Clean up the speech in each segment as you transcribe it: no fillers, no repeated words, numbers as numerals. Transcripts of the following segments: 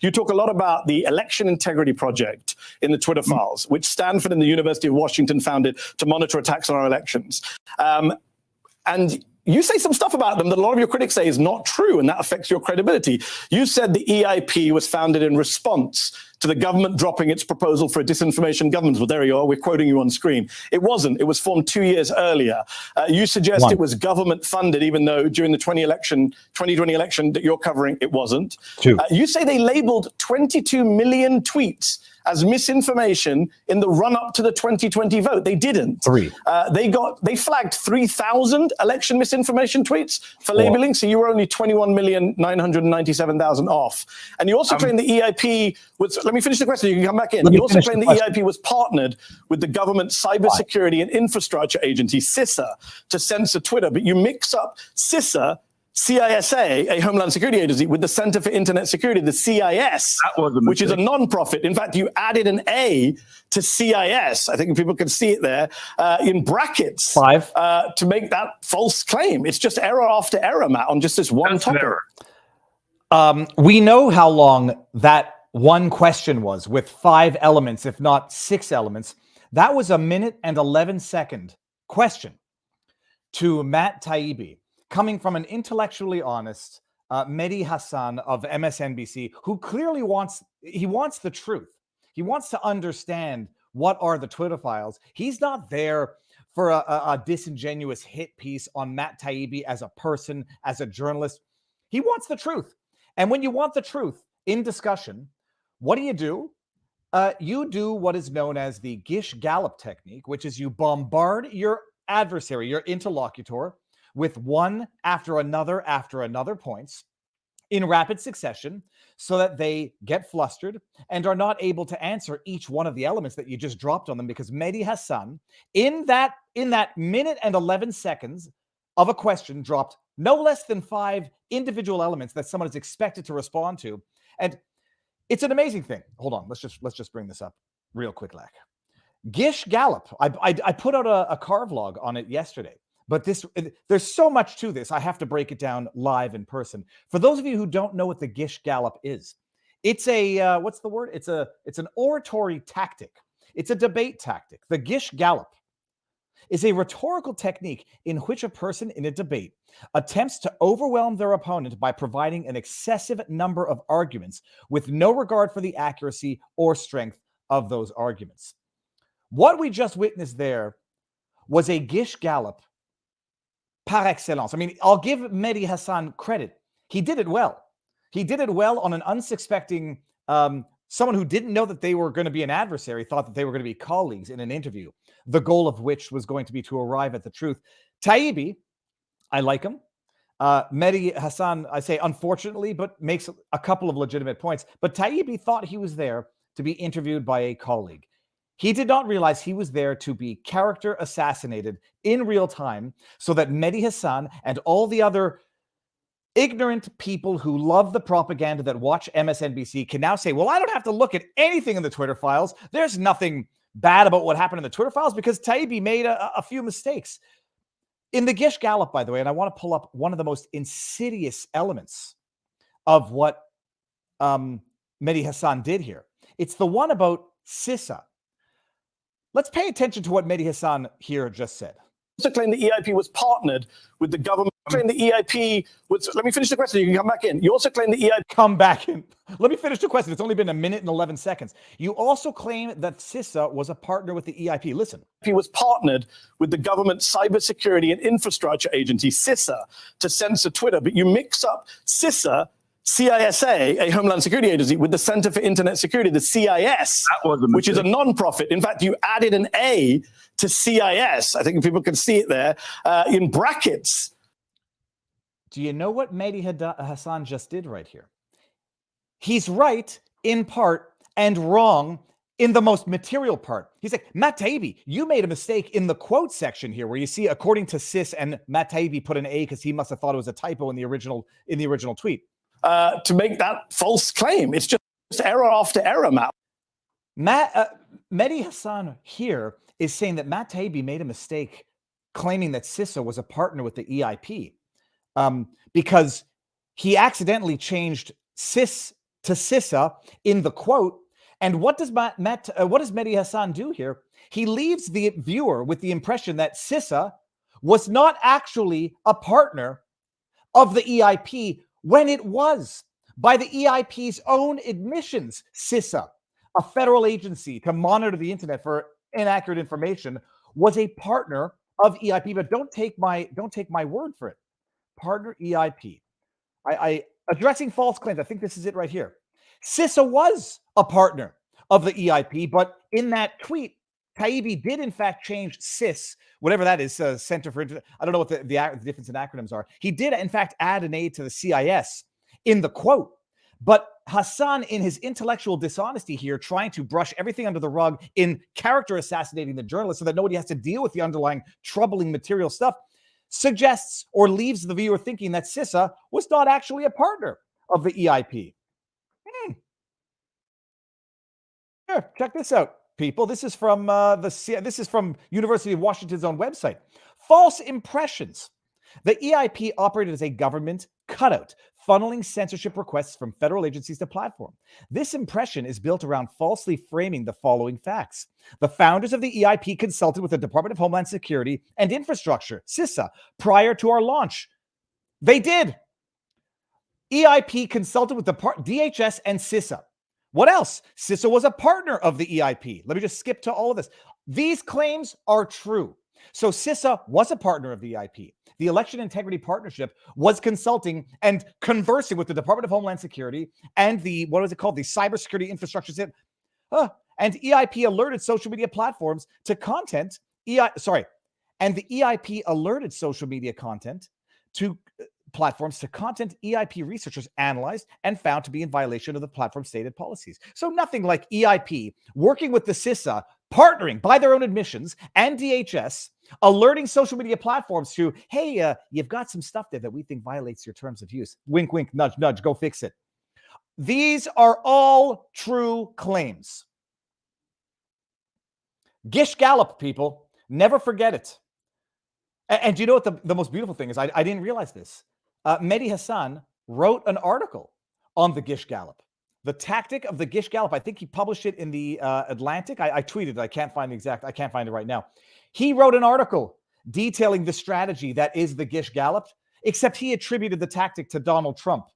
You talk a lot about the Election Integrity Project in the Twitter files, which Stanford and the University of Washington founded to monitor attacks on our elections. And you say some stuff about them that a lot of your critics say is not true, and that affects your credibility. You said the EIP was founded in response to the government dropping its proposal for a disinformation governance. Well, there you are. We're quoting you on screen. It wasn't. It was formed 2 years earlier. You suggest it was government funded, even though during the 2020 election that you're covering, it wasn't. You say they labeled 22 million tweets as misinformation in the run-up to the 2020 vote. They didn't. They flagged 3,000 election misinformation tweets for labeling, so you were only 21,997,000 off. And you also claim the EIP was, let me finish the question, you can come back in. You also claim the EIP was partnered with the government Cybersecurity and Infrastructure Agency, CISA, to censor Twitter, but you mix up CISA, CISA, a Homeland Security Agency, with the Center for Internet Security, the CIS, which is a non-profit. In fact, you added an A to CIS. I think people can see it there in brackets to make that false claim. It's just error after error, Matt, on just this one topic. We know how long that one question was with 5 elements, if not 6 elements. That was a 1:11 question to Matt Taibbi, coming from an intellectually honest Mehdi Hasan of MSNBC, who clearly wants the truth. He wants to understand what are the Twitter files. He's not there for a disingenuous hit piece on Matt Taibbi as a person, as a journalist. He wants the truth. And when you want the truth in discussion, what do? You do what is known as the Gish-Gallop technique, which is you bombard your adversary, your interlocutor, with one after another points in rapid succession so that they get flustered and are not able to answer each one of the elements that you just dropped on them, because Mehdi Hasan, in that 1:11 of a question, dropped no less than 5 individual elements that someone is expected to respond to. And it's an amazing thing. Hold on, let's just bring this up real quick, Lack. Gish-Gallop, I put out a car vlog on it yesterday. But there's so much to this, I have to break it down live in person. For those of you who don't know what the Gish-Gallop is, it's a, what's the word? It's an oratory tactic. It's a debate tactic. The Gish-Gallop is a rhetorical technique in which a person in a debate attempts to overwhelm their opponent by providing an excessive number of arguments with no regard for the accuracy or strength of those arguments. What we just witnessed there was a Gish-Gallop par excellence. I mean, I'll give Mehdi Hasan credit. He did it well. He did it well on an unsuspecting, someone who didn't know that they were going to be an adversary, thought that they were going to be colleagues in an interview, the goal of which was going to be to arrive at the truth. Taibbi, I like him. Mehdi Hasan, I say unfortunately, but makes a couple of legitimate points. But Taibbi thought he was there to be interviewed by a colleague. He did not realize he was there to be character assassinated in real time so that Mehdi Hasan and all the other ignorant people who love the propaganda that watch MSNBC can now say, well, I don't have to look at anything in the Twitter files. There's nothing bad about what happened in the Twitter files because Taibbi made a few mistakes. In the Gish-Gallop, by the way, and I want to pull up one of the most insidious elements of what Mehdi Hasan did here. It's the one about CISA. Let's pay attention to what Mehdi Hasan here just said. Also claim the EIP was partnered with the government. Claim the EIP was, let me finish the question, you can come back in. You also claim the EIP... Come back in. Let me finish the question. It's only been 1:11. You also claim that CISA was a partner with the EIP. Listen. He was partnered with the government Cybersecurity and Infrastructure Agency, CISA, to censor Twitter, but you mix up CISA, CISA, a Homeland Security Agency, with the Center for Internet Security, the CIS, which is a non-profit. In fact, you added an A to CIS. I think people can see it there in brackets. Do you know what Mehdi Hasan just did right here? He's right in part and wrong in the most material part. He's like, Matt Taibbi, you made a mistake in the quote section here where you see, according to CIS, and Matt Taibbi put an A because he must have thought it was a typo in the original tweet. To make that false claim. It's just error after error, Matt. Mehdi Hasan here is saying that Matt Taibbi made a mistake claiming that CISA was a partner with the EIP because he accidentally changed CIS to CISA in the quote. And what does what does Mehdi Hassan do here? He leaves the viewer with the impression that CISA was not actually a partner of the EIP when it was. By the EIP's own admissions, CISA, a federal agency to monitor the internet for inaccurate information, was a partner of EIP. But don't take my word for it. Partner EIP. I addressing false claims. I think this is it right here. CISA was a partner of the EIP, but in that tweet, Taibbi did in fact change CIS, whatever that is, Center for Internet. I don't know what the difference in acronyms are. He did in fact add an A to the CIS in the quote. But Hassan, in his intellectual dishonesty here, trying to brush everything under the rug in character assassinating the journalist so that nobody has to deal with the underlying troubling material stuff, suggests or leaves the viewer thinking that CISA was not actually a partner of the EIP. Here, check this out, people. This is from this is from University of Washington's own website. False impressions. The EIP operated as a government cutout, funneling censorship requests from federal agencies to platform. This impression is built around falsely framing the following facts. The founders of the EIP consulted with the Department of Homeland Security and Infrastructure, CISA, prior to our launch. They did. EIP consulted with the DHS and CISA. What else? CISA was a partner of the EIP. Let me just skip to all of this. These claims are true. So CISA was a partner of the EIP. The Election Integrity Partnership was consulting and conversing with the Department of Homeland Security and the, what was it called? The Cybersecurity Infrastructure. And EIP alerted social media platforms to content. And the EIP alerted social media content to platforms to content EIP researchers analyzed and found to be in violation of the platform's stated policies. So nothing like EIP working with the CISA, partnering by their own admissions, and DHS, alerting social media platforms to, hey, you've got some stuff there that we think violates your terms of use. Wink, wink, nudge, nudge, go fix it. These are all true claims. Gish Gallop, people, never forget it. And do you know what the most beautiful thing is? I didn't realize this. Mehdi Hassan wrote an article on the Gish Gallop. The tactic of the Gish Gallop, I think he published it in the Atlantic. I tweeted it. I can't find it right now. He wrote an article detailing the strategy that is the Gish Gallop, except he attributed the tactic to Donald Trump.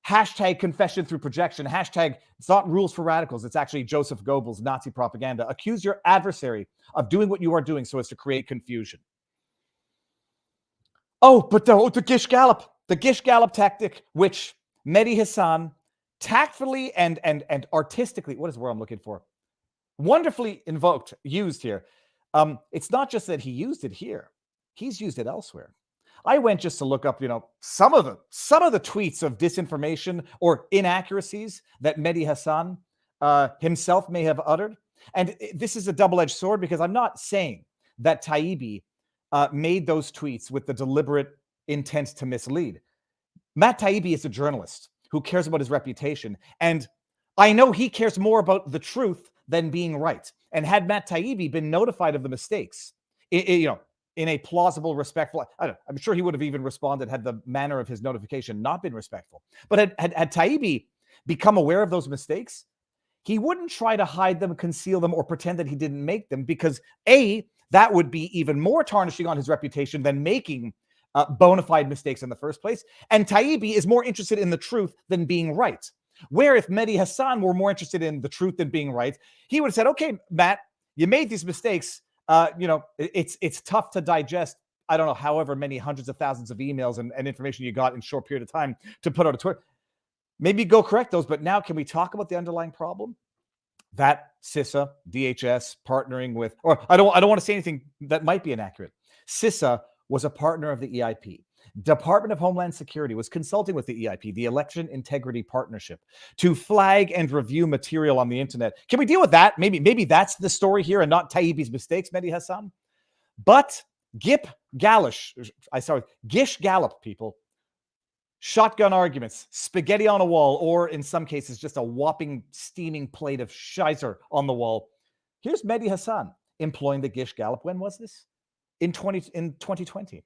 Hashtag confession through projection. Hashtag it's not rules for radicals. It's actually Joseph Goebbels' Nazi propaganda. Accuse your adversary of doing what you are doing so as to create confusion. Oh, but the Gish Gallop. The Gish Gallop tactic, which Mehdi Hassan tactfully and artistically, what is the word I'm looking for? Wonderfully used here. It's not just that he used it here. He's used it elsewhere. I went just to look up, some of the tweets of disinformation or inaccuracies that Mehdi Hassan himself may have uttered. And this is a double-edged sword because I'm not saying that Taibbi made those tweets with the deliberate intent to mislead. Matt Taibbi is a journalist who cares about his reputation. And I know he cares more about the truth than being right. And had Matt Taibbi been notified of the mistakes, in a plausible, respectful, I'm sure he would have even responded had the manner of his notification not been respectful. But had Taibbi become aware of those mistakes, he wouldn't try to hide them, conceal them, or pretend that he didn't make them because A, that would be even more tarnishing on his reputation than making bona fide mistakes in the first place. And Taibbi is more interested in the truth than being right. Where if Mehdi Hassan were more interested in the truth than being right, he would have said, okay, Matt, you made these mistakes. It's tough to digest. I don't know, however many hundreds of thousands of emails and information you got in a short period of time to put out a Twitter. Maybe go correct those. But now can we talk about the underlying problem? That CISA, DHS partnering with, or I don't want to say anything that might be inaccurate. CISA was a partner of the EIP. Department of Homeland Security was consulting with the EIP, the Election Integrity Partnership, to flag and review material on the internet. Can we deal with that? Maybe that's the story here and not Taibbi's mistakes, Mehdi Hassan. But Gish Gallop, people. Shotgun arguments, spaghetti on a wall, or in some cases, just a whopping steaming plate of shizer on the wall. Here's Mehdi Hassan employing the Gish Gallop. When was this? In 2020.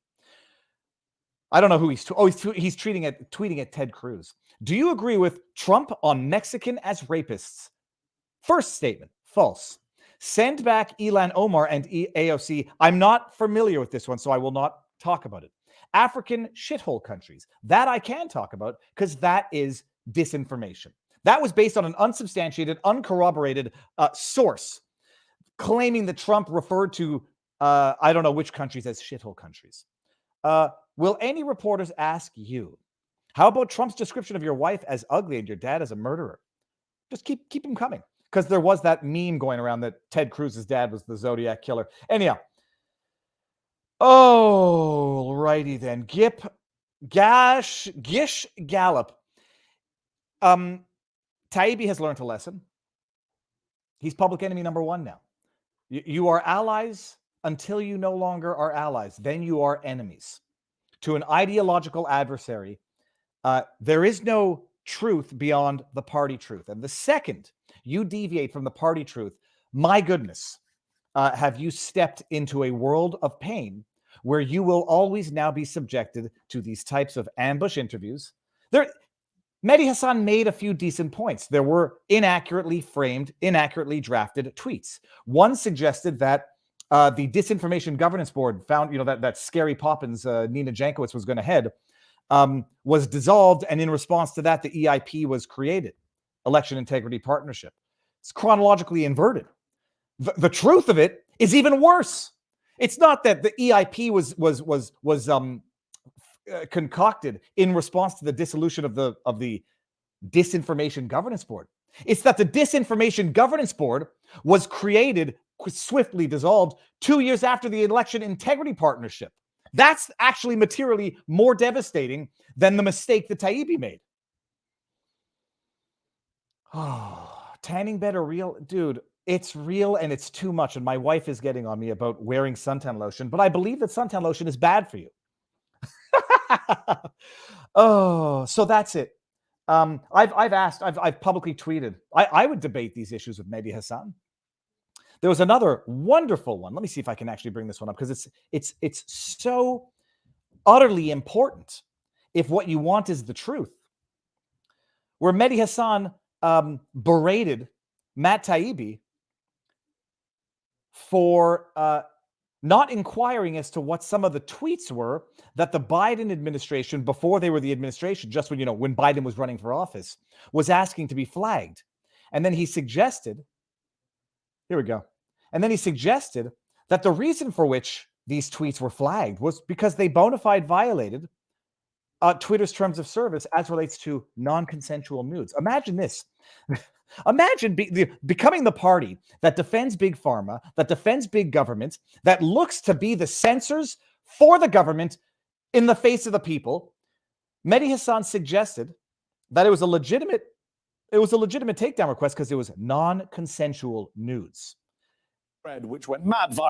I don't know who he's tweeting at Ted Cruz. Do you agree with Trump on Mexican as rapists? First statement, false. Send back Ilhan Omar and AOC. I'm not familiar with this one, so I will not talk about it. African shithole countries. That I can talk about because that is disinformation. That was based on an unsubstantiated, uncorroborated source claiming that Trump referred to, I don't know which countries as shithole countries. Will any reporters ask you, how about Trump's description of your wife as ugly and your dad as a murderer? Just keep them coming. Because there was that meme going around that Ted Cruz's dad was the Zodiac killer. Anyhow. Oh, righty then. Gish Gallop. Taibbi has learned a lesson. He's public enemy number one now. You are allies until you no longer are allies. Then you are enemies. To an ideological adversary, there is no truth beyond the party truth. And the second you deviate from the party truth, my goodness, have you stepped into a world of pain where you will always now be subjected to these types of ambush interviews. Mehdi Hasan made a few decent points. There were inaccurately framed, inaccurately drafted tweets. One suggested that the Disinformation Governance Board found, that Scary Poppins, Nina Jankowicz was going to head, was dissolved. And in response to that, the EIP was created, Election Integrity Partnership. It's chronologically inverted. The truth of it is even worse. It's not that the EIP was concocted in response to the dissolution of the Disinformation Governance Board. It's that the Disinformation Governance Board was created, swiftly dissolved 2 years after the Election Integrity Partnership. That's actually materially more devastating than the mistake that Taibbi made. Oh, tanning bed are real? Dude, it's real and it's too much. And my wife is getting on me about wearing suntan lotion, but I believe that suntan lotion is bad for you. Oh, so that's it. I've publicly tweeted. I would debate these issues with Mehdi Hasan. There was another wonderful one. Let me see if I can actually bring this one up because it's so utterly important if what you want is the truth. Where Mehdi Hasan berated Matt Taibbi for not inquiring as to what some of the tweets were that the Biden administration, before they were the administration, just when Biden was running for office, was asking to be flagged. And then he suggested, here we go. And then he suggested that the reason for which these tweets were flagged was because they bona fide violated Twitter's terms of service as relates to non-consensual nudes. Imagine this. Imagine becoming the party that defends big pharma, that defends big government, that looks to be the censors for the government in the face of the people. Mehdi Hasan suggested that it was a legitimate takedown request because it was non-consensual nudes. Which went mad viral.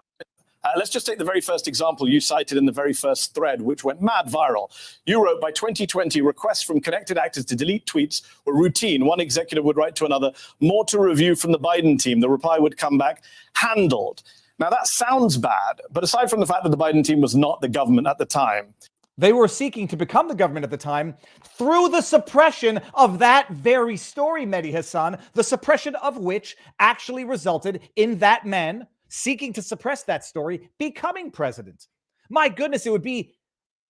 Let's just take the very first example you cited in the very first thread, which went mad viral. You wrote, by 2020, requests from connected actors to delete tweets were routine. One executive would write to another, more to review from the Biden team. The reply would come back, handled. Now, that sounds bad, but aside from the fact that the Biden team was not the government at the time, they were seeking to become the government at the time through the suppression of that very story, Mehdi Hasan, the suppression of which actually resulted in that man seeking to suppress that story becoming president. My goodness, it would be,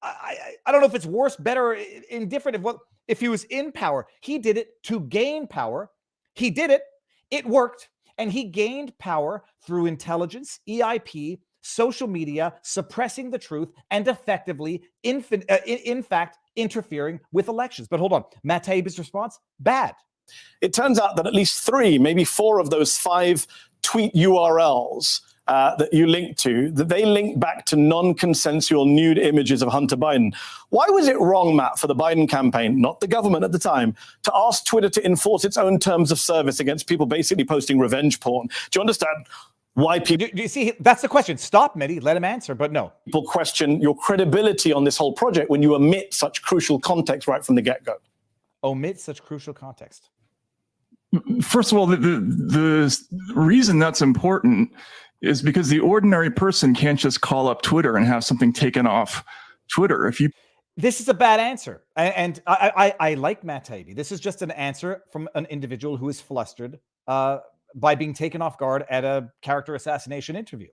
I don't know if it's worse, better, indifferent if he was in power. He did it to gain power. He did it. It worked. And he gained power through intelligence, EIP, social media, suppressing the truth, and effectively, in fact, interfering with elections. But hold on, Matt Taibbi's response? Bad. It turns out that at least 3, maybe 4 of those 5 tweet URLs that you linked to, that they link back to non-consensual nude images of Hunter Biden. Why was it wrong, Matt, for the Biden campaign, not the government at the time, to ask Twitter to enforce its own terms of service against people basically posting revenge porn? Do you understand why people... Do you see, that's the question. Stop, Mehdi, let him answer, but no. People question your credibility on this whole project when you omit such crucial context right from the get-go. Omit such crucial context. First of all, the reason that's important is because the ordinary person can't just call up Twitter and have something taken off Twitter. This is a bad answer. And I like Matt Taibbi. This is just an answer from an individual who is flustered by being taken off guard at a character assassination interview.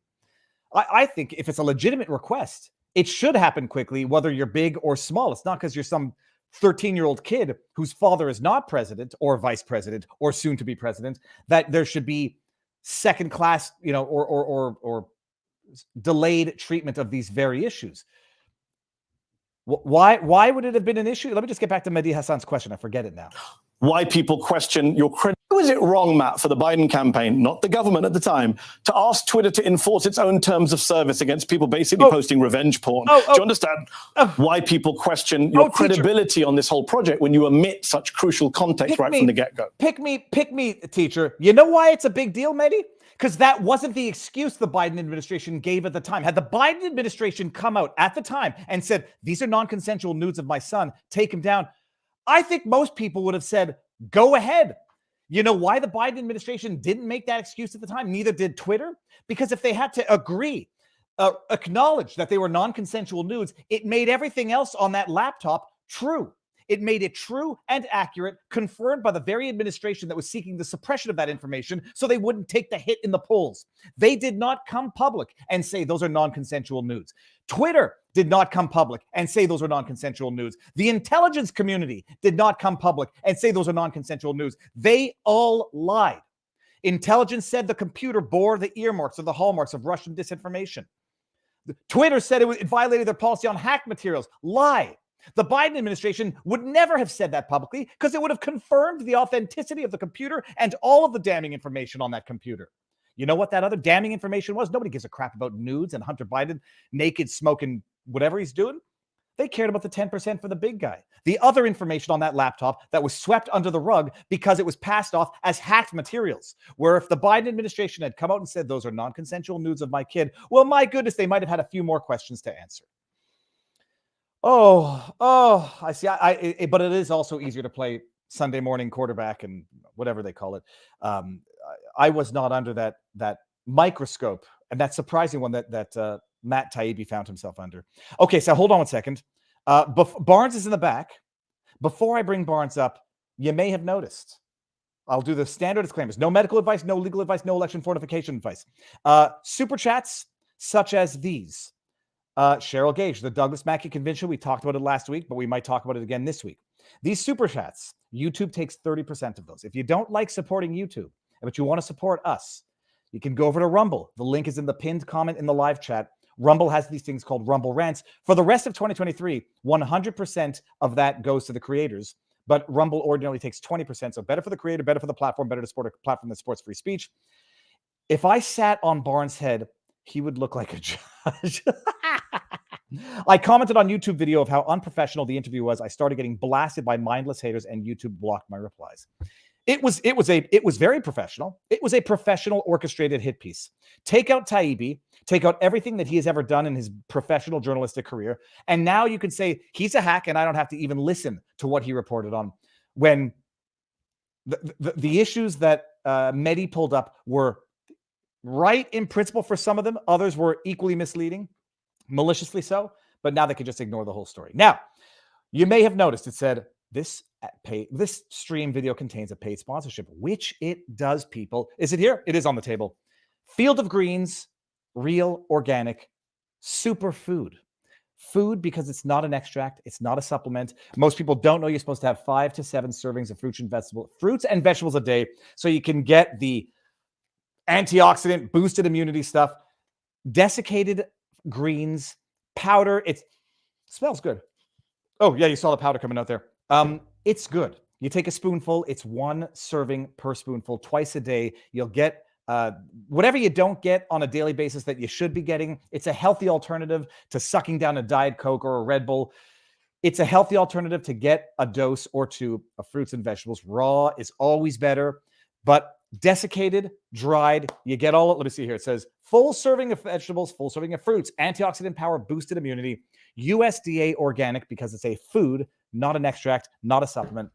I think if it's a legitimate request, it should happen quickly, whether you're big or small. It's not because you're some 13-year-old kid whose father is not president or vice president or soon to be president, that there should be second class, or delayed treatment of these very issues. Why would it have been an issue? Let me just get back to Mehdi Hassan's question. I forget it now. Why people question your credibility. Was it wrong, Matt, for the Biden campaign, not the government at the time, to ask Twitter to enforce its own terms of service against people basically posting revenge porn? Do you understand why people question your credibility on this whole project when you omit such crucial context from the get-go? Pick me, teacher. You know why it's a big deal, Mehdi? Because that wasn't the excuse the Biden administration gave at the time. Had the Biden administration come out at the time and said, these are non-consensual nudes of my son, take him down, I think most people would have said, go ahead. You know why the Biden administration didn't make that excuse at the time? Neither did Twitter. Because if they had to agree, acknowledge that they were non-consensual nudes, it made everything else on that laptop true. It made it true and accurate, confirmed by the very administration that was seeking the suppression of that information so they wouldn't take the hit in the polls. They did not come public and say those are non-consensual nudes. Twitter did not come public and say those are non-consensual nudes. The intelligence community did not come public and say those are non-consensual nudes. They all lied. Intelligence said the computer bore the earmarks or the hallmarks of Russian disinformation. Twitter said it violated their policy on hacked materials. Lie. The Biden administration would never have said that publicly because it would have confirmed the authenticity of the computer and all of the damning information on that computer. You know what that other damning information was? Nobody gives a crap about nudes and Hunter Biden naked smoking whatever he's doing. They cared about the 10% for the big guy. The other information on that laptop that was swept under the rug because it was passed off as hacked materials, where if the Biden administration had come out and said those are non-consensual nudes of my kid, well, my goodness, they might have had a few more questions to answer. I see. But it is also easier to play Sunday morning quarterback and whatever they call it. I was not under that microscope and that surprising one that Matt Taibbi found himself under. Okay, so hold on one second. Barnes is in the back. Before I bring Barnes up, you may have noticed. I'll do the standard disclaimers. No medical advice, no legal advice, no election fortification advice. Super chats such as these. Cheryl Gage, the Douglas Mackey Convention. We talked about it last week, but we might talk about it again this week. These super chats, YouTube takes 30% of those. If you don't like supporting YouTube, but you want to support us, you can go over to Rumble. The link is in the pinned comment in the live chat. Rumble has these things called Rumble Rants. For the rest of 2023, 100% of that goes to the creators, but Rumble ordinarily takes 20%. So better for the creator, better for the platform, better to support a platform that supports free speech. If I sat on Barnes' head, he would look like a judge. I commented on YouTube video of how unprofessional the interview was. I started getting blasted by mindless haters and YouTube blocked my replies. It was very professional. It was a professional orchestrated hit piece. Take out Taibbi, take out everything that he has ever done in his professional journalistic career. And now you can say he's a hack and I don't have to even listen to what he reported on. When the issues that Mehdi pulled up were right in principle for some of them. Others were equally misleading, maliciously so, but now they can just ignore the whole story. Now, you may have noticed it said, this stream video contains a paid sponsorship, which it does, people. Is it here? It is on the table. Field of Greens, real, organic, superfood. Food because it's not an extract. It's not a supplement. Most people don't know you're supposed to have 5 to 7 servings of fruits and vegetables a day so you can get the antioxidant, boosted immunity stuff. Desiccated greens, powder. It smells good. Oh, yeah, you saw the powder coming out there. It's good. You take a spoonful. It's 1 serving per spoonful twice a day. You'll get whatever you don't get on a daily basis that you should be getting. It's a healthy alternative to sucking down a Diet Coke or a Red Bull. It's a healthy alternative to get a dose or 2 of fruits and vegetables. Raw is always better, but desiccated, dried, you get all. Let me see here. It says full serving of vegetables, full serving of fruits, antioxidant power, boosted immunity, USDA organic because it's a food, not an extract, not a supplement.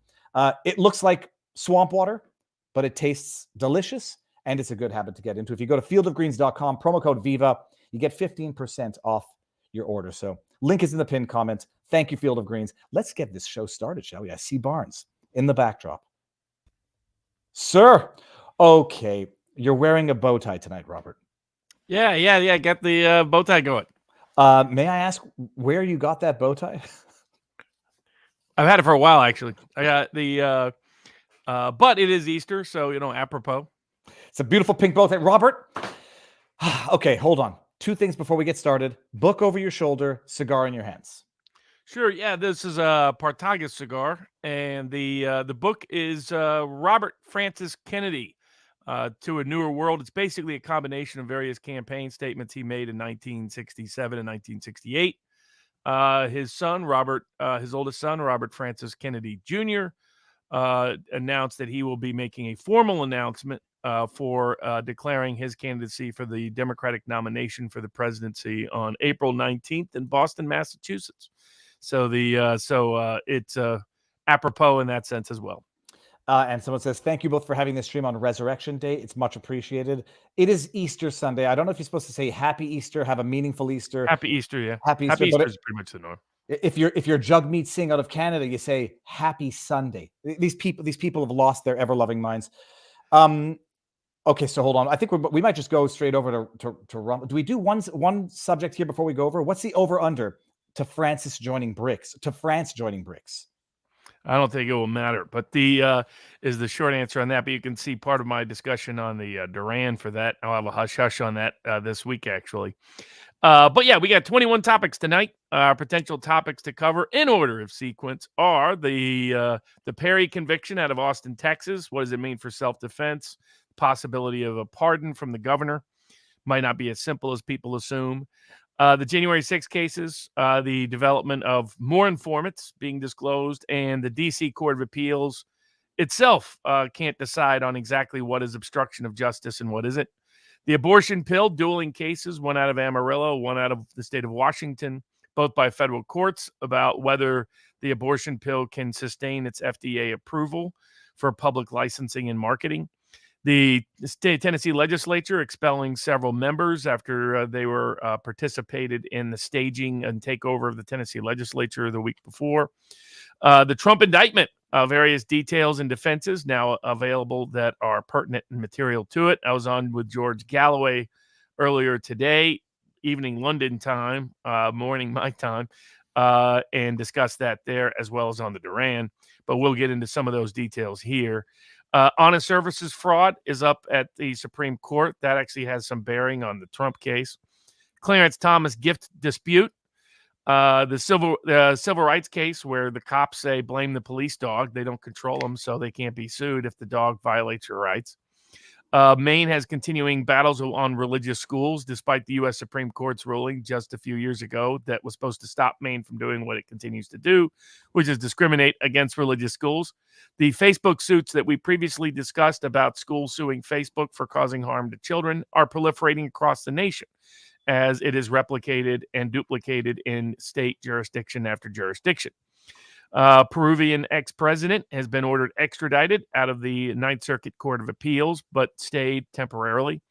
It looks like swamp water, but it tastes delicious and it's a good habit to get into. If you go to fieldofgreens.com, promo code VIVA, you get 15% off your order. So link is in the pinned comment. Thank you, Field of Greens. Let's get this show started, shall we? I see Barnes in the backdrop. Sir, okay, you're wearing a bow tie tonight, Robert. Yeah. Get the bow tie going. May I ask where you got that bow tie? I've had it for a while, actually. I got the, but it is Easter, so, apropos. It's a beautiful pink bow tie. Robert, okay, hold on. 2 things before we get started. Book over your shoulder, cigar in your hands. Sure, yeah, this is a Partagas cigar, and the book is Robert Francis Kennedy, to a Newer World. It's basically a combination of various campaign statements he made in 1967 and 1968. His son, his oldest son, Robert Francis Kennedy Jr., announced that he will be making a formal announcement for declaring his candidacy for the Democratic nomination for the presidency on April 19th in Boston, Massachusetts. So it's apropos in that sense as well. And someone says, thank you both for having this stream on Resurrection Day. It's much appreciated. It is Easter Sunday. I don't know if you're supposed to say Happy Easter, have a meaningful Easter. Happy Easter, yeah. Happy Easter, Happy Easter is pretty much the norm. If you're Jugmeat Singh out of Canada, you say Happy Sunday. These people have lost their ever-loving minds. Okay, so hold on. I think we might just go straight over to Rum. Do we do one subject here before we go over? What's the over-under to France joining BRICS? I don't think it will matter, but the is the short answer on that. But you can see part of my discussion on the Duran for that. I'll have a hush-hush on that this week, actually. But yeah, we got 21 topics tonight. Potential topics to cover in order of sequence are the Perry conviction out of Austin, Texas. What does it mean for self-defense? Possibility of a pardon from the governor. Might not be as simple as people assume. The January 6 cases, the development of more informants being disclosed, and the D.C. Court of Appeals itself can't decide on exactly what is obstruction of justice and what isn't. The abortion pill, dueling cases, one out of Amarillo, one out of the state of Washington, both by federal courts, about whether the abortion pill can sustain its FDA approval for public licensing and marketing. The state Tennessee legislature expelling several members after they were participated in the staging and takeover of the Tennessee legislature the week before. The Trump indictment, various details and defenses now available that are pertinent and material to it. I was on with George Galloway earlier today, evening London time, morning my time, and discussed that there as well as on the Duran. But we'll get into some of those details here. Honest services fraud is up at the Supreme Court. That actually has some bearing on the Trump case. Clarence Thomas gift dispute. The civil rights case where the cops say blame the police dog. They don't control them, so they can't be sued if the dog violates your rights. Maine has continuing battles on religious schools, despite the U.S. Supreme Court's ruling just a few years ago that was supposed to stop Maine from doing what it continues to do, which is discriminate against religious schools. The Facebook suits that we previously discussed about schools suing Facebook for causing harm to children are proliferating across the nation as it is replicated and duplicated in state jurisdiction after jurisdiction. Peruvian ex-president has been ordered extradited out of the Ninth Circuit Court of Appeals, but stayed temporarily.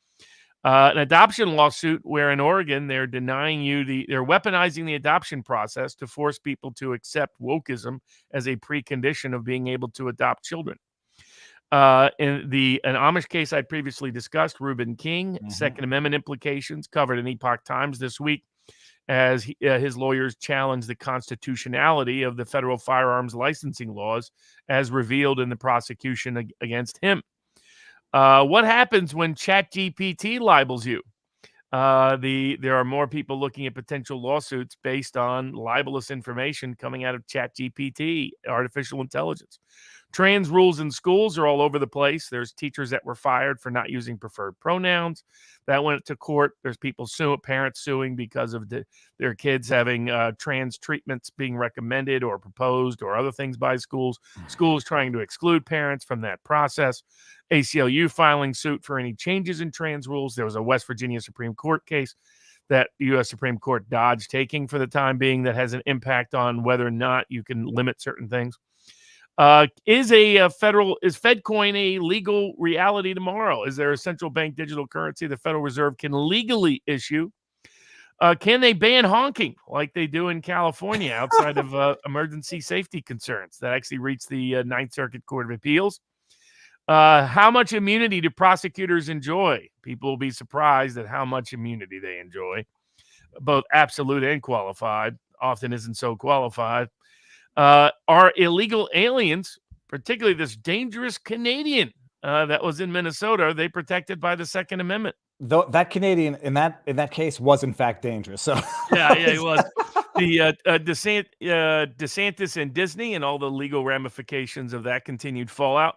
An adoption lawsuit where in Oregon they're they're weaponizing the adoption process to force people to accept wokeism as a precondition of being able to adopt children. In an Amish case I previously discussed, Reuben King, Second Amendment implications covered in Epoch Times this week, as his lawyers challenge the constitutionality of the federal firearms licensing laws as revealed in the prosecution against him. What happens when ChatGPT libels you? There are more people looking at potential lawsuits based on libelous information coming out of ChatGPT, artificial intelligence. Trans rules in schools are all over the place. There's teachers that were fired for not using preferred pronouns. That went to court. There's parents suing because of their kids having trans treatments being recommended or proposed or other things by schools. Schools trying to exclude parents from that process. ACLU filing suit for any changes in trans rules. There was a West Virginia Supreme Court case that the U.S. Supreme Court dodged taking for the time being that has an impact on whether or not you can limit certain things. Is FedCoin a legal reality tomorrow? Is there a central bank digital currency the Federal Reserve can legally issue? Can they ban honking like they do in California outside of emergency safety concerns that actually reached the Ninth Circuit Court of Appeals? How much immunity do prosecutors enjoy? People will be surprised at how much immunity they enjoy, both absolute and qualified. Often isn't so qualified. Are illegal aliens, particularly this dangerous Canadian that was in Minnesota, are they protected by the Second Amendment? Though that Canadian in that case was in fact dangerous. So yeah, he was. The DeSantis and Disney and all the legal ramifications of that continued fallout.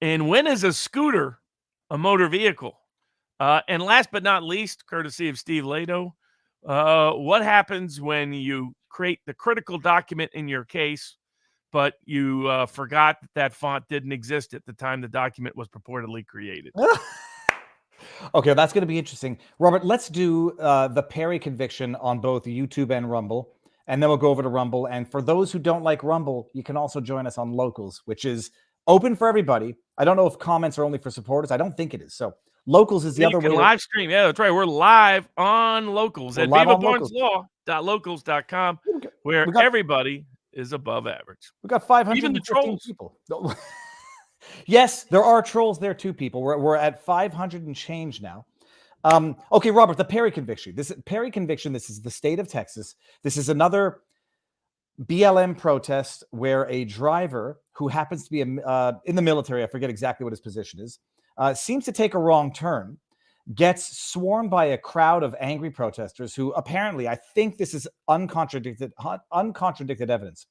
And when is a scooter a motor vehicle? And last but not least, courtesy of Steve Lado, what happens when you create the critical document in your case, but you forgot that font didn't exist at the time the document was purportedly created? Okay, that's going to be interesting. Robert, let's do the Perry conviction on both YouTube and Rumble, and then we'll go over to Rumble. And for those who don't like Rumble, you can also join us on Locals, which is open for everybody. I don't know if comments are only for supporters. I don't think it is. So Locals is the other way. Live stream. Yeah, that's right. We're live on Locals at vivabarneslaw.locals.com, where everybody is above average. We got 500 even the trolls. People. Yes, there are trolls there too, people. We're at 500 and change now. Okay, Robert, the Perry conviction. This is the state of Texas. This is another BLM protest where a driver who happens to be in the military, I forget exactly what his position is, seems to take a wrong turn, gets swarmed by a crowd of angry protesters who apparently, I think this is uncontradicted evidence,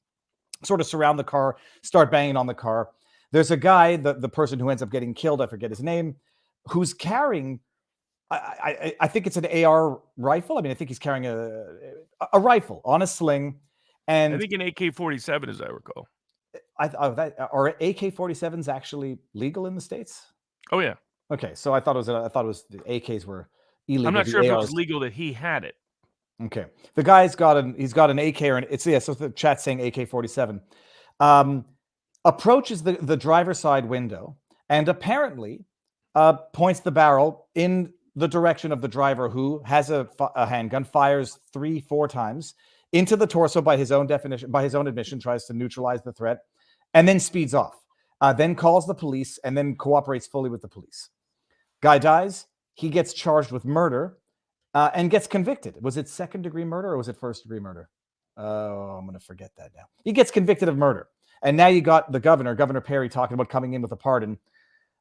sort of surround the car, start banging on the car. There's a guy, the person who ends up getting killed, I forget his name, who's carrying, I think it's an AR rifle. I mean, I think he's carrying a rifle on a sling. And I think an AK-47, as I recall. Are AK-47s actually legal in the States? Oh yeah. Okay, so I thought it was the AKs were illegal. I'm not sure if it was legal that he had it. Okay, the guy's got an AK or so the chat's saying AK-47. Approaches the driver's side window and apparently points the barrel in the direction of the driver, who has a handgun, fires 3-4 times into the torso by his own admission, tries to neutralize the threat, and then speeds off. Then calls the police and then cooperates fully with the police. Guy dies. He gets charged with murder and gets convicted. Was it second-degree murder or was it first-degree murder? Oh, I'm going to forget that now. He gets convicted of murder. And now you got the Governor Perry, talking about coming in with a pardon.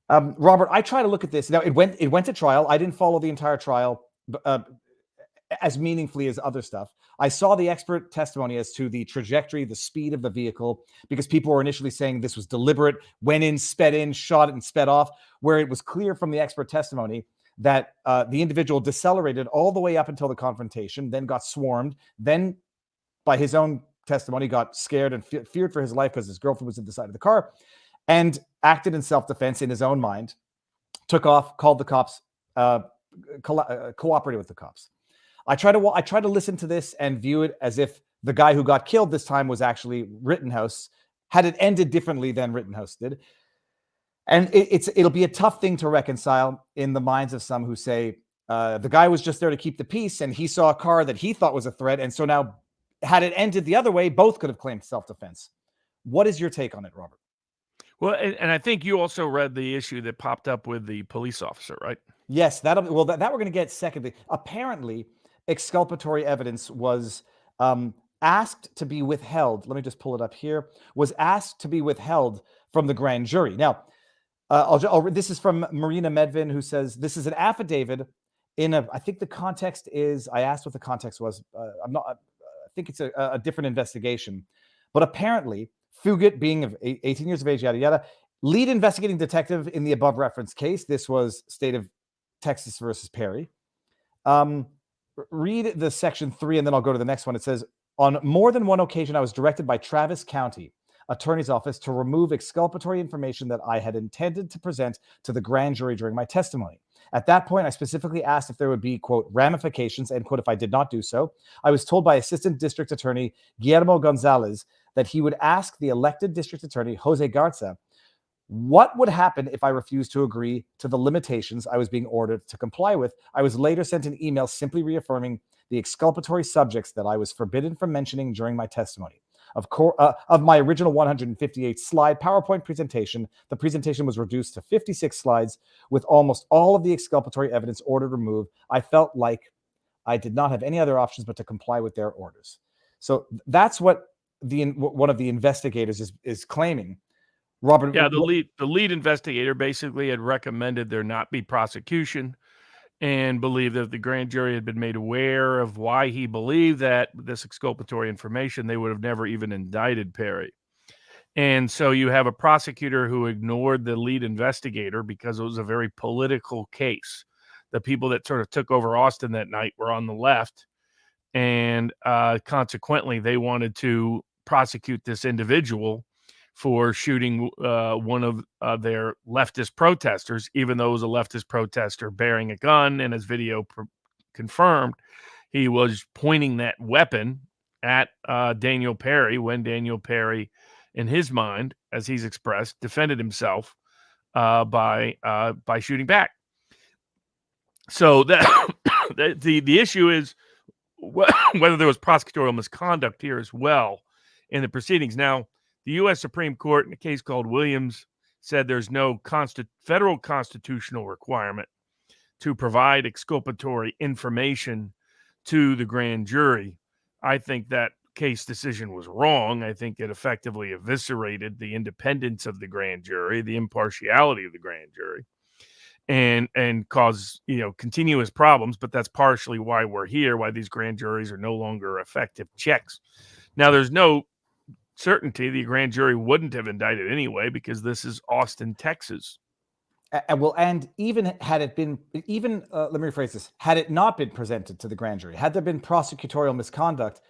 Robert, I try to look at this. Now, it went to trial. I didn't follow the entire trial as meaningfully as other stuff. I saw the expert testimony as to the trajectory, the speed of the vehicle, because people were initially saying this was deliberate, went in, sped in, shot it, and sped off, where it was clear from the expert testimony that the individual decelerated all the way up until the confrontation, then got swarmed, then by his own testimony got scared and feared for his life because his girlfriend was at the side of the car, and acted in self-defense in his own mind, took off, called the cops, cooperated with the cops. I try to listen to this and view it as if the guy who got killed this time was actually Rittenhouse, had it ended differently than Rittenhouse did. And it'll be a tough thing to reconcile in the minds of some who say the guy was just there to keep the peace and he saw a car that he thought was a threat. And so now, had it ended the other way, both could have claimed self-defense. What is your take on it, Robert? Well, and I think you also read the issue that popped up with the police officer, right? Yes, that we're going to get secondly. Apparently, exculpatory evidence was asked to be withheld. Let me just pull it up here. Was asked to be withheld from the grand jury. Now, this is from Marina Medvin, who says this is an affidavit I think the context is, I asked what the context was. I think it's a different investigation. But apparently, Fugit, being 18 years of age, yada, yada, lead investigating detective in the above referenced case. This was state of Texas versus Perry. Read the section 3, and then I'll go to the next one. It says, on more than one occasion, I was directed by Travis County Attorney's Office to remove exculpatory information that I had intended to present to the grand jury during my testimony. At that point, I specifically asked if there would be, quote, ramifications, end quote, if I did not do so. I was told by Assistant District Attorney Guillermo Gonzalez that he would ask the elected District Attorney, Jose Garza, what would happen if I refused to agree to the limitations I was being ordered to comply with. I was later sent an email simply reaffirming the exculpatory subjects that I was forbidden from mentioning during my testimony. Of my original 158 slide PowerPoint presentation, the presentation was reduced to 56 slides with almost all of the exculpatory evidence ordered removed. I felt like I did not have any other options but to comply with their orders. So that's what one of the investigators is claiming. Robert, yeah, the lead investigator basically had recommended there not be prosecution, and believed that if the grand jury had been made aware of why he believed that this exculpatory information, they would have never even indicted Perry. And so you have a prosecutor who ignored the lead investigator because it was a very political case. The people that sort of took over Austin that night were on the left, and consequently, they wanted to prosecute this individual for shooting one of their leftist protesters, even though it was a leftist protester bearing a gun, and as video confirmed, he was pointing that weapon at Daniel Perry when Daniel Perry, in his mind, as he's expressed, defended himself by shooting back. So that the issue is whether there was prosecutorial misconduct here as well in the proceedings. Now, the U.S. Supreme Court, in a case called Williams, said there's no federal constitutional requirement to provide exculpatory information to the grand jury. I think that case decision was wrong. I think it effectively eviscerated the independence of the grand jury, the impartiality of the grand jury, and caused continuous problems. But that's partially why we're here, why these grand juries are no longer effective checks. Now, there's no certainty the grand jury wouldn't have indicted anyway, because this is Austin, Texas. And even had it been, let me rephrase this, had it not been presented to the grand jury, had there been prosecutorial misconduct,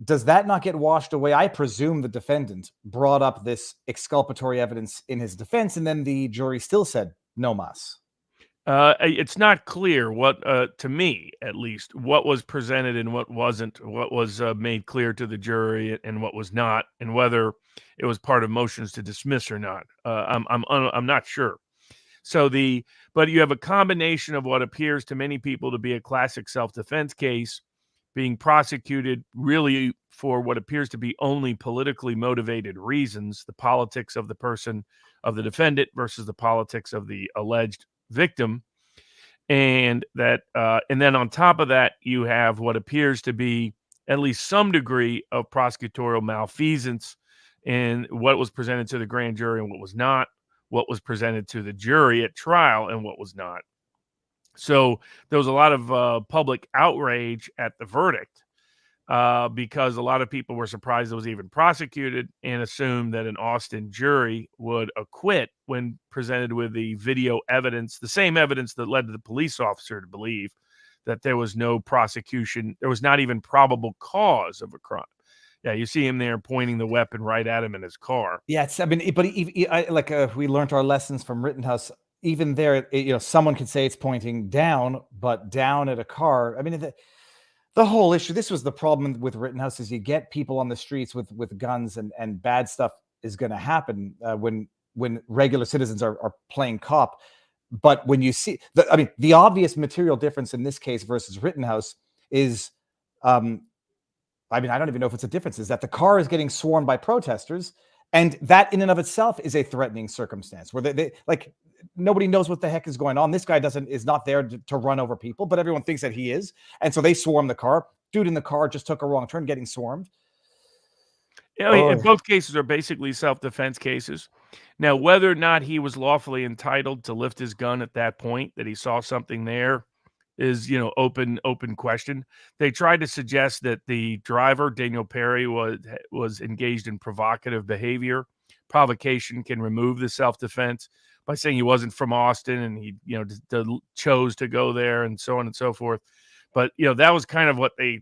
does that not get washed away? I presume the defendant brought up this exculpatory evidence in his defense, and then the jury still said no mas. It's not clear what, to me at least, what was presented and what wasn't, what was made clear to the jury and what was not, and whether it was part of motions to dismiss or not. I'm not sure. But you have a combination of what appears to many people to be a classic self-defense case being prosecuted really for what appears to be only politically motivated reasons, the politics of the person, of the defendant versus the politics of the alleged victim. And that, and then on top of that, you have what appears to be at least some degree of prosecutorial malfeasance in what was presented to the grand jury and what was not, what was presented to the jury at trial and what was not. So there was a lot of public outrage at the verdict because a lot of people were surprised it was even prosecuted and assumed that an Austin jury would acquit when presented with the video evidence, the same evidence that led to the police officer to believe that there was no prosecution. There was not even probable cause of a crime. Yeah, you see him there pointing the weapon right at him in his car. Yeah, but we learned our lessons from Rittenhouse. Even there, someone could say it's pointing down, but down at a car. I mean, the whole issue, this was the problem with Rittenhouse, is you get people on the streets with guns, and bad stuff is going to happen when regular citizens are playing cop. But when you see, the obvious material difference in this case versus Rittenhouse is, I don't even know if it's a difference, is that the car is getting swarmed by protesters, and that in and of itself is a threatening circumstance where they nobody knows what the heck is going on. This guy is not there to run over people, but everyone thinks that he is. And so they swarm the car. Dude in the car just took a wrong turn, getting swarmed. In both cases are basically self-defense cases. Now, whether or not he was lawfully entitled to lift his gun at that point, that he saw something there, is, open question. They tried to suggest that the driver, Daniel Perry, was engaged in provocative behavior. Provocation can remove the self-defense by saying he wasn't from Austin and he, chose to go there and so on and so forth. But, that was kind of what they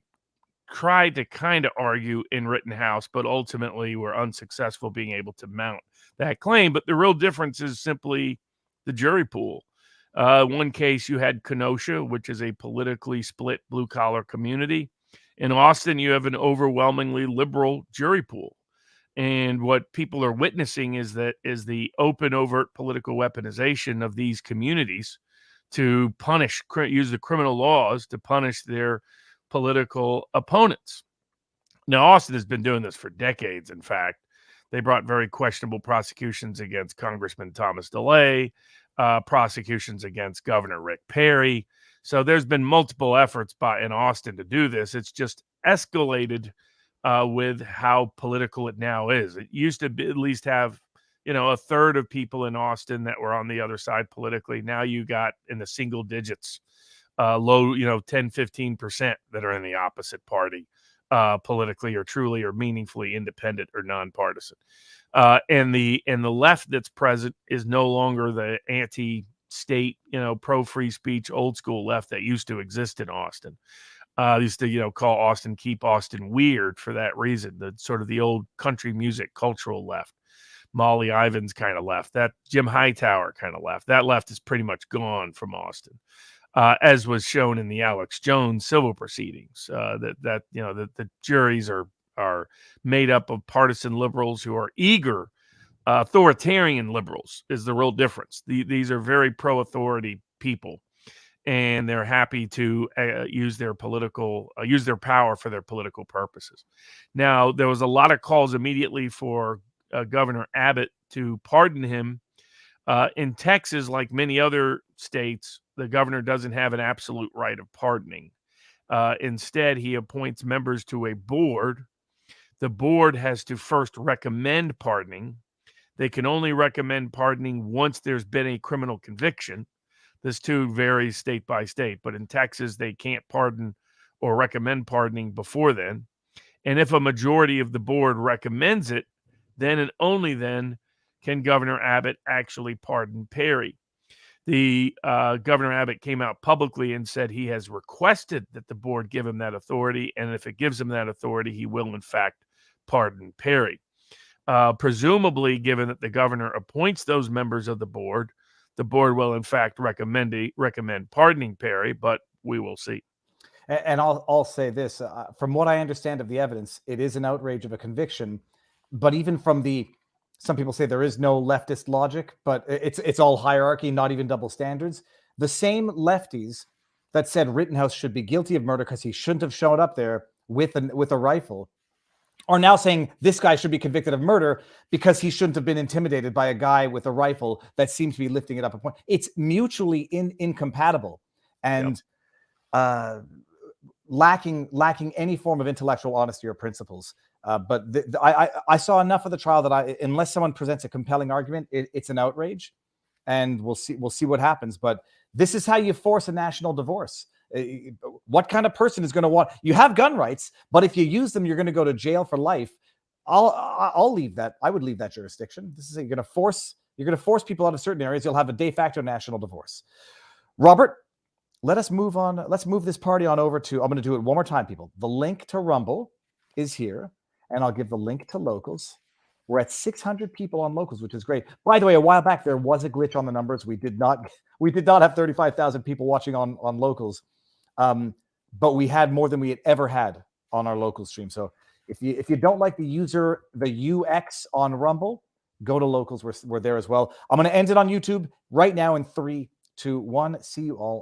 tried to kind of argue in Rittenhouse, but ultimately were unsuccessful being able to mount that claim. But the real difference is simply the jury pool. One case you had Kenosha, which is a politically split blue-collar community. In Austin, you have an overwhelmingly liberal jury pool. And what people are witnessing is the open, overt political weaponization of these communities to use the criminal laws to punish their political opponents. Now, Austin has been doing this for decades, in fact. They brought very questionable prosecutions against Congressman Thomas DeLay, prosecutions against Governor Rick Perry. So there's been multiple efforts in Austin to do this. It's just escalated with how political it now is. It used to at least have, a third of people in Austin that were on the other side politically. Now you got in the single digits, low, 10, 15% that are in the opposite party politically or truly or meaningfully independent or nonpartisan. And the left that's present is no longer the anti-state, pro-free speech, old school left that used to exist in Austin. Used to, call Austin, keep Austin weird for that reason. The sort of the old country music cultural left. Molly Ivins kind of left. That Jim Hightower kind of left. That left is pretty much gone from Austin, as was shown in the Alex Jones civil proceedings. The juries are made up of partisan liberals who are eager, authoritarian liberals is the real difference. These are very pro-authority people, and they're happy to use their power for their political purposes. Now, there was a lot of calls immediately for Governor Abbott to pardon him. In Texas, like many other states, the governor doesn't have an absolute right of pardoning. Instead, he appoints members to a board. The board has to first recommend pardoning. They can only recommend pardoning once there's been a criminal conviction. This too varies state by state, but in Texas, they can't pardon or recommend pardoning before then. And if a majority of the board recommends it, then and only then can Governor Abbott actually pardon Perry. The Governor Abbott came out publicly and said he has requested that the board give him that authority, and if it gives him that authority, he will in fact pardon Perry. Presumably, given that the governor appoints those members of the board will in fact recommend pardoning Perry, but we will see. And I'll say this, from what I understand of the evidence, it is an outrage of a conviction. But even from some people say there is no leftist logic, but it's all hierarchy, not even double standards. The same lefties that said Rittenhouse should be guilty of murder because he shouldn't have shown up there with a rifle are now saying this guy should be convicted of murder because he shouldn't have been intimidated by a guy with a rifle that seems to be lifting it up a point. It's mutually incompatible and lacking any form of intellectual honesty or principles. But I saw enough of the trial that unless someone presents a compelling argument, it's an outrage, and we'll see what happens. But this is how you force a national divorce. What kind of person is going to want? You have gun rights, but if you use them, you're going to go to jail for life. I'll leave that. I would leave that jurisdiction. You're going to force people out of certain areas. You'll have a de facto national divorce. Robert, let us move on. Let's move this party on over to. I'm going to do it one more time, people. The link to Rumble is here. And I'll give the link to Locals. We're at 600 people on Locals, which is great. By the way, a while back, there was a glitch on the numbers. We did not have 35,000 people watching on Locals. But we had more than we had ever had on our local stream. So if you don't like the UX on Rumble, go to Locals. We're there as well. I'm going to end it on YouTube right now in 3, 2, 1. See you all.